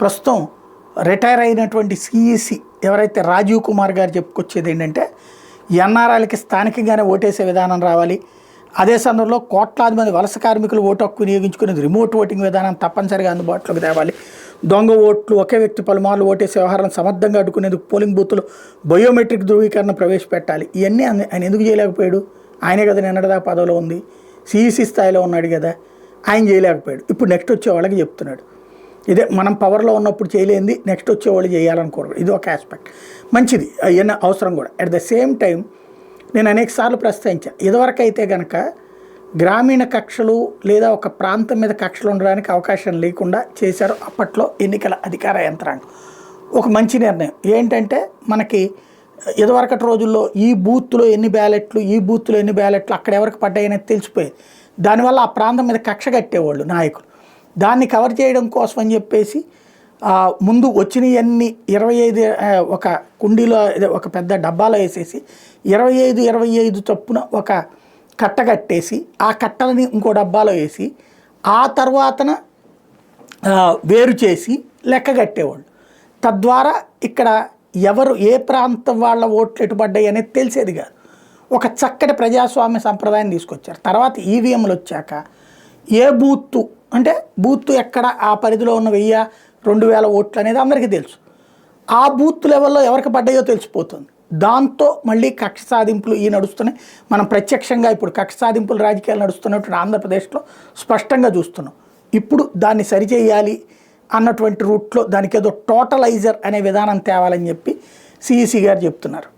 ప్రస్తుతం రిటైర్ అయినటువంటి సిఈసి ఎవరైతే రాజీవ్ కుమార్ గారు చెప్పుకొచ్చేది ఏంటంటే ఎన్ఆర్ఐలకి స్థానికంగానే ఓటేసే విధానం రావాలి. అదే సందర్భంలో కోట్లాది మంది వలస కార్మికులు ఓటు హక్కు వినియోగించుకునేది రిమోట్ ఓటింగ్ విధానం తప్పనిసరిగా అందుబాటులోకి తేవాలి. దొంగ ఓట్లు ఒకే వ్యక్తి పలుమార్లు ఓటేసే వ్యవహారం సమర్థంగా అడ్డుకునేందుకు పోలింగ్ బూత్లు బయోమెట్రిక్ ధృవీకరణ ప్రవేశపెట్టాలి. ఇవన్నీ ఆయన ఎందుకు చేయలేకపోయాడు? ఆయనే కదా నిన్నటిదాకా పదవిలో ఉంది, సిఈసి స్థాయిలో ఉన్నాడు కదా, ఆయన చేయలేకపోయాడు. ఇప్పుడు నెక్స్ట్ వచ్చే వాళ్ళకి చెప్తున్నాడు. ఇదే మనం పవర్లో ఉన్నప్పుడు చేయలేంది నెక్స్ట్ వచ్చేవాళ్ళు చేయాలనుకోరు. ఇది ఒక ఆస్పెక్ట్ మంచిది, అవన్నీ అవసరం కూడా. అట్ ద సేమ్ టైం నేను అనేక సార్లు ప్రస్తావించాను, ఇదివరకు అయితే కనుక గ్రామీణ కక్షలు లేదా ఒక ప్రాంతం మీద కక్షలు ఉండడానికి అవకాశం లేకుండా చేశారు అప్పట్లో ఎన్నికల అధికార యంత్రాంగం. ఒక మంచి నిర్ణయం ఏంటంటే మనకి ఇదివరకటి రోజుల్లో ఈ బూత్లో ఎన్ని బ్యాలెట్లు, ఈ బూత్లో ఎన్ని బ్యాలెట్లు అక్కడ ఎవరికి పడ్డాయనేది తెలిసిపోయేది. దానివల్ల ఆ ప్రాంతం మీద కక్ష కట్టేవాళ్ళు నాయకులు. దాన్ని కవర్ చేయడం కోసం అని చెప్పేసి ముందు వచ్చినవన్నీ 25 ఒక కుండీలో ఒక పెద్ద డబ్బాలో వేసేసి 25 చొప్పున ఒక కట్ట కట్టేసి ఆ కట్టలని ఇంకో డబ్బాలో వేసి ఆ తర్వాతన వేరు చేసి లెక్క కట్టేవాళ్ళు. తద్వారా ఇక్కడ ఎవరు ఏ ప్రాంతం వాళ్ళ ఓట్లు ఎటుపడ్డాయి అనేది తెలిసేది కాదు. ఒక చక్కటి ప్రజాస్వామ్య సంప్రదాయం తీసుకొచ్చారు. తర్వాత ఈవీఎంలు వచ్చాక ఏ బూత్తు అంటే బూత్తు ఎక్కడ ఆ పరిధిలో ఉన్న 1000-2000 ఓట్లు అనేది అందరికీ తెలుసు. ఆ బూత్ లెవెల్లో ఎవరికి పడ్డాయో తెలిసిపోతుంది. దాంతో మళ్ళీ కక్ష సాధింపులు నడుస్తున్నాయి. మనం ప్రత్యక్షంగా ఇప్పుడు కక్ష సాధింపులు రాజకీయాలు నడుస్తున్నట్టు ఆంధ్రప్రదేశ్లో స్పష్టంగా చూస్తున్నాం. ఇప్పుడు దాన్ని సరిచేయాలి అన్నటువంటి రూట్లో దానికి ఏదో టోటలైజర్ అనే విధానం తేవాలని చెప్పి సిఈసి గారు చెప్తున్నారు.